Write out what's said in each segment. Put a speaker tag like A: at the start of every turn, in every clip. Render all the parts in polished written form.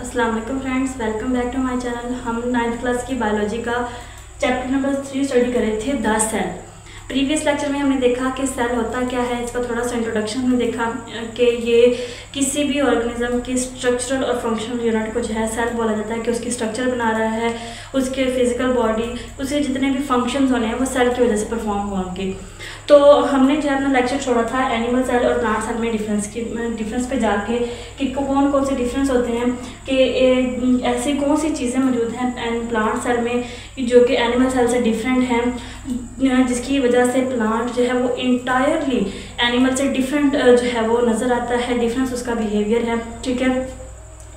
A: अस्सलाम वालेकुम friends, welcome back to my channel. हम 9th क्लास की बायोलॉजी का चैप्टर नंबर 3 स्टडी कर रहे थे, द सेल। प्रीवियस लेक्चर में हमने देखा कि सेल होता क्या है, इसका थोड़ा सा इंट्रोडक्शन हमने देखा कि ये किसी भी ऑर्गेनिज्म की स्ट्रक्चरल और फंक्शनल यूनिट को जो है सेल बोला जाता है कि उसकी स्ट्रक्चर बना रहा है, उसके फिजिकल बॉडी, उसके जितने भी फंक्शंस होने हैं वो सेल की वजह से परफॉर्म होंगे। तो हमने जो अपना लेक्चर छोड़ा था एनिमल सेल और प्लांट सेल में डिफरेंस पे जाके कि कौन कौन से डिफरेंस होते हैं, कि ऐसी कौन सी चीज़ें मौजूद हैं प्लांट सेल में जो कि एनिमल सेल से डिफरेंट हैं, जिसकी वजह से प्लांट जो है वो इंटायरली एनिमल से डिफरेंट जो है वो नज़र आता है, डिफरेंस उसका बिहेवियर है। ठीक है,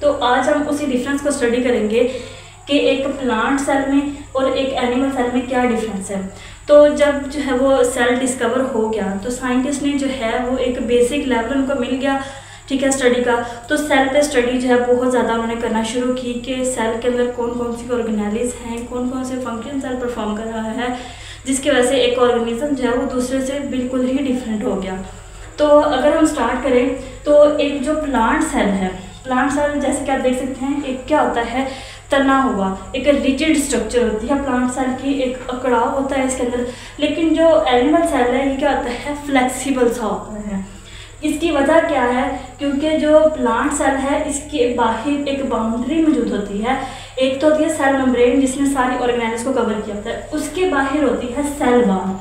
A: तो आज हम उसी डिफरेंस को स्टडी करेंगे कि एक प्लांट सेल में और एक एनिमल सेल में क्या डिफरेंस है। तो जब जो है वो सेल डिस्कवर हो गया तो साइंटिस्ट ने जो है वो एक बेसिक लेवल उनको मिल गया, ठीक है, स्टडी का। तो सेल पे स्टडी जो है बहुत ज़्यादा उन्होंने करना शुरू की कि सेल के अंदर कौन कौन सी ऑर्गेनेलिज हैं, कौन कौन से फंक्शन सेल परफॉर्म कर रहा है, जिसकी वजह से एक ऑर्गेनिज्म जो है वो दूसरे से बिल्कुल ही डिफरेंट हो गया। तो अगर हम स्टार्ट करें तो एक जो प्लांट सेल है, प्लांट सेल जैसे कि आप देख सकते हैं एक क्या होता है, तना हुआ एक रिजिड स्ट्रक्चर होती है प्लांट सेल की, एक अकड़ाव होता है इसके अंदर। लेकिन जो एनिमल सेल है ये क्या होता है, फ्लेक्सिबल सा होता है। इसकी वजह क्या है, क्योंकि जो प्लांट सेल है इसके बाहर एक बाउंड्री मौजूद होती है। एक तो होती है सेल मेम्ब्रेन जिसने सारी ऑर्गेनेल्स को कवर किया होता है, उसके बाहर होती है सेल वॉल।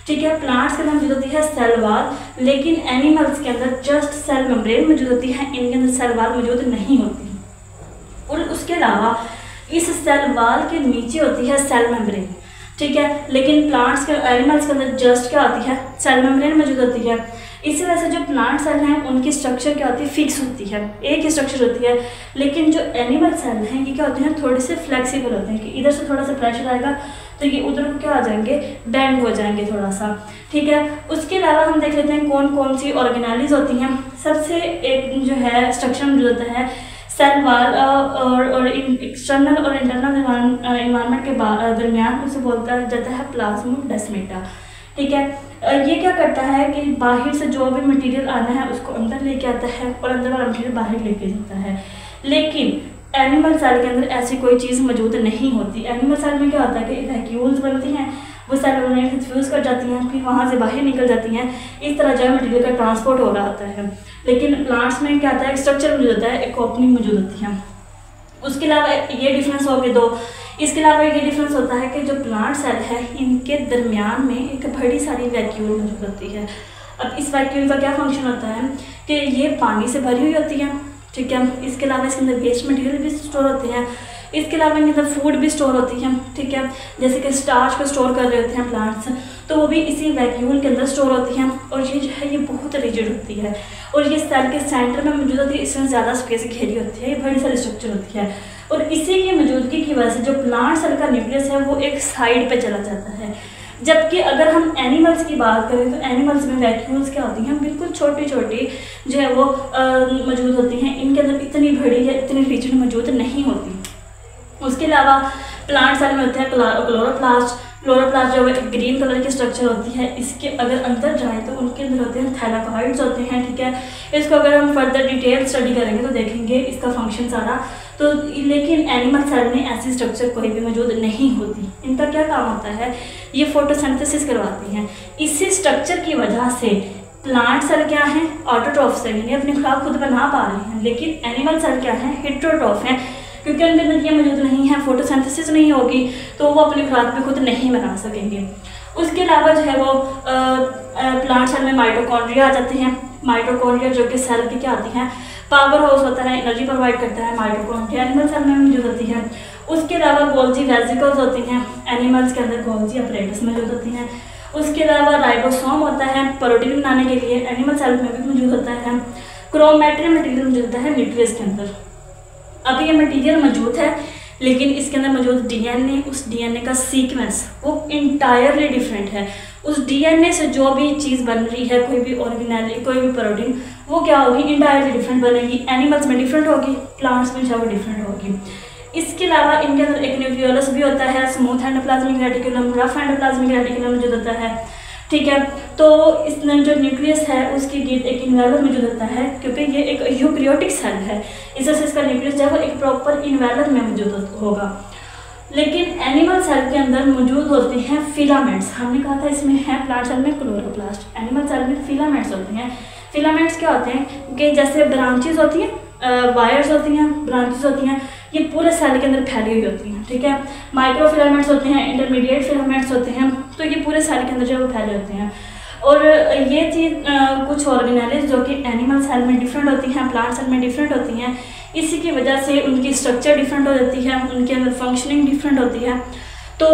A: ठीक है, प्लांट्स के अंदर मौजूद होती है सेल वॉल, लेकिन एनिमल्स के अंदर जस्ट सेल मेम्ब्रेन मौजूद होती है, इनके अंदर सेल वॉल मौजूद नहीं होती। और उसके अलावा इस सेल वॉल के नीचे होती है सेल मेम्ब्रेन। ठीक है, लेकिन प्लांट्स के एनिमल्स के अंदर जस्ट क्या होती है, सेल मेम्ब्रेन मौजूद होती है। इसी वजह से जो प्लांट सेल हैं उनकी स्ट्रक्चर क्या होती है, फिक्स होती है, एक ही स्ट्रक्चर होती है। लेकिन जो एनिमल सेल हैं ये क्या होते हैं, थोड़े से फ्लेक्सिबल होते हैं कि इधर से थोड़ा सा प्रेशर आएगा तो ये उधर को क्या आ जाएंगे, बेंड हो जाएंगे थोड़ा सा। ठीक है, उसके अलावा हम देख लेते हैं कौन कौन सी ऑर्गेनेलिज होती हैं। सबसे एक जो है स्ट्रक्चर मौजूद होता है सेल वॉल और एक्सटर्नल और इंटरनल इन्वायरमेंट के दरमियान, उसे बोलता जाता है प्लाज्मोडेस्माटा। ठीक है, ये क्या करता है कि बाहर से जो भी मटेरियल आना है उसको अंदर लेके आता है और अंदर वाला मटेरियल बाहर लेके जाता है। लेकिन एनिमल सेल के अंदर ऐसी कोई चीज़ मौजूद नहीं होती। एनिमल सेल में क्या होता है कि वैक्यूल्स बनती हैं, वो सेल में फ्यूज़ कर जाती हैं, फिर वहाँ से बाहर निकल जाती हैं। इस तरह जो है मटेरियल का ट्रांसपोर्ट हो रहा होता है। लेकिन प्लांट्स में क्या होता है, एक स्ट्रक्चर मौजूद होता है, एक ओपनिंग मौजूद होती है। उसके अलावा ये डिफरेंस हो गए दो। इसके अलावा ये डिफरेंस होता है कि जो प्लांट सेल है इनके दरमियान में एक बड़ी सारी वैक्यूल मौजूद होती है। अब इस वैक्यूल का क्या फंक्शन होता है कि ये पानी से भरी हुई होती है। ठीक है, इसके अलावा इसके अंदर वेस्ट मटेरियल भी स्टोर होते हैं, इसके अलावा इनके अंदर फूड भी स्टोर होती है। ठीक है, जैसे कि स्टार्च को स्टोर कर रहे होते हैं प्लांट्स, तो वो भी इसी वैक्यूल के अंदर स्टोर होती हैं। और ये जो है ये बहुत रिजिड होती है और ये सेल के सेंटर में मौजूद होती है, इसमें ज़्यादा स्पेस घेरी होती है, ये बड़ी सारी स्ट्रक्चर होती है। और इसी की मौजूदगी की वजह से जो प्लांट सेल का न्यूक्लियस है वो एक साइड पे चला जाता है। जबकि अगर हम एनिमल्स की बात करें तो एनिमल्स में वैक्यूल्स क्या होती हैं, बिल्कुल छोटी छोटी जो है वो मौजूद होती हैं, इनके अंदर इतनी बड़ी या इतनी रिजिड मौजूद नहीं होती। उसके अलावा प्लांट सेल में होते हैं क्लोरोप्लास्ट। क्लोरोप्लास्ट जो है ग्रीन कलर की स्ट्रक्चर होती है, इसके अगर अंदर जाए तो उनके अंदर होते हैं थैलाकॉइड्स होते हैं। ठीक है, इसको अगर हम फर्दर डिटेल स्टडी करेंगे तो देखेंगे इसका फंक्शन सारा। तो लेकिन एनिमल सेल में ऐसी स्ट्रक्चर कोई भी मौजूद नहीं होती। इनका क्या काम होता है, ये फोटोसिंथेसिस करवाती हैं। इसी स्ट्रक्चर की वजह से प्लांट सेल क्या है, ऑटोट्रॉफ से यानी अपनी खुराक खुद बना पा रहे हैं, लेकिन एनिमल सेल क्या है, हेटेरोट्रॉफ हैं, क्योंकि उनके अंदर ये मौजूद नहीं है, फोटोसिंथेसिस नहीं होगी तो वो अपनी खुराक भी खुद नहीं बना सकेंगे। उसके अलावा जो है वो प्लांट सेल में माइटोकॉन्ड्रिया आ जाते हैं। माइटोकॉन्ड्रिया जो कि सेल की क्या आती हैं, पावर हाउस होता है, एनर्जी प्रोवाइड करता है। माइटोकॉन्ड्रिया एनिमल सेल में मौजूद होती है। उसके अलावा गोल्जी वेसिकल्स होती हैं, एनिमल्स के अंदर गोल्जी अपरेटस मौजूद होती हैं। उसके अलावा राइबोसोम होता है प्रोटीन बनाने के लिए, एनिमल सेल में भी मौजूद होता है। क्रोमैटिन मटेरियल मौजूद होता है न्यूक्लियस के अंदर। अब ये मटेरियल मौजूद है लेकिन इसके अंदर मौजूद डीएनए, उस डीएनए का सीक्वेंस वो इंटायरली डिफरेंट है। उस डीएनए से जो भी चीज़ बन रही है, कोई भी ऑर्गेनेल, कोई भी प्रोटीन, वो क्या होगी, इंटायरली डिफरेंट बनेगी। एनिमल्स में डिफरेंट होगी, प्लांट्स में जो वो डिफरेंट होगी। इसके अलावा इनके अंदर एक न्यूक्लियोलस भी होता है, smooth endoplasmic reticulum, rough endoplasmic reticulum मौजूद होता है। ठीक है। तो इस जो न्यूक्लियस है उसकी गिर्द एक इन्वेलर मौजूद होता है, क्योंकि ये एक यूकैरियोटिक सेल है, इस वजह से इसका न्यूक्लियस जो है वो एक प्रॉपर इन्वेलर में मौजूद होगा। लेकिन एनिमल सेल के अंदर मौजूद होते हैं फिलामेंट्स। हमने कहा था इसमें है प्लांट सेल में क्लोरोप्लास्ट, एनिमल सेल में फिलामेंट्स होते हैं। फिलामेंट्स क्या होते हैं कि जैसे ब्रांचेस होती हैं, वायर्स होती हैं, ब्रांचेस होती हैं, ये पूरे सेल के अंदर फैली हुई होती हैं, ठीक है। माइक्रो फिलामेंट्स होते हैं, इंटरमीडिएट फिलामेंट्स होते हैं, तो ये पूरे सेल के अंदर जो है वो फैले होते हैं। और ये चीज़ कुछ ऑर्गेनेल्स जो कि एनिमल सेल में डिफरेंट होती हैं, प्लांट सेल में डिफरेंट होती हैं, इसी की वजह से उनकी स्ट्रक्चर डिफरेंट हो जाती है, उनके अंदर फंक्शनिंग डिफरेंट होती है। तो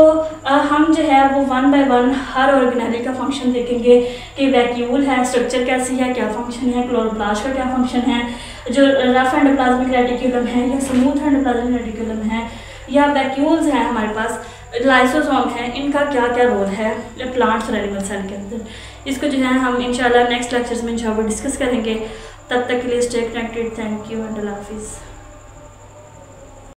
A: हम जो है वो one by one her organelle का फंक्शन देखेंगे कि वैक्यूल है, स्ट्रक्चर कैसी है, क्या फंक्शन है, क्लोरोप्लास्ट का क्या फंक्शन है, जो रफ एंडोप्लाज्मिक रेटिकुलम है या स्मूथ एंडोप्लाज्मिक रेटिकुलम है या वैक्यूल्स हैं हमारे पास, लाइसोसोम है, इनका क्या क्या रोल है प्लांट्स और एनिमल सेल के अंदर। इसको जो है हम इंशाल्लाह नेक्स्ट लेक्चर्स में इंशाल्लाह डिस्कस करेंगे। तब तक के लिए stay connected. Thank you and अल्लाह हाफिज़।